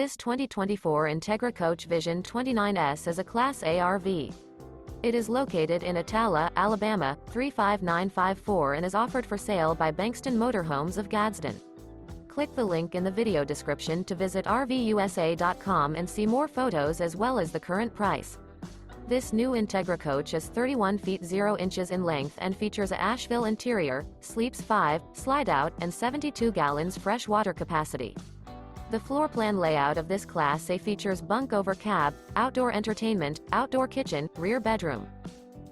This 2024 Entegra Coach Vision 29S is a Class A RV. It is located in Attalla, Alabama, 35954 and is offered for sale by Bankston Motorhomes of Gadsden. Click the link in the video description to visit RVUSA.com and see more photos as well as the current price. This new Entegra Coach is 31 feet 0 inches in length and features a ASHVILLE interior, sleeps 5, Slideout, and 72 gallons fresh water capacity. The floor plan layout of this Class A features bunk over cab, outdoor entertainment, outdoor kitchen, rear bedroom.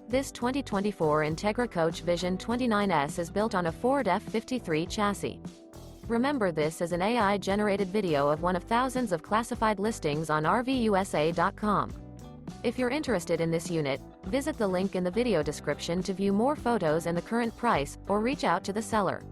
This 2024 Entegra Coach Vision 29S is built on a Ford F53 chassis. Remember, this is an AI-generated video of one of thousands of classified listings on RVUSA.com. If you're interested in this unit, visit the link in the video description to view more photos and the current price, or reach out to the seller.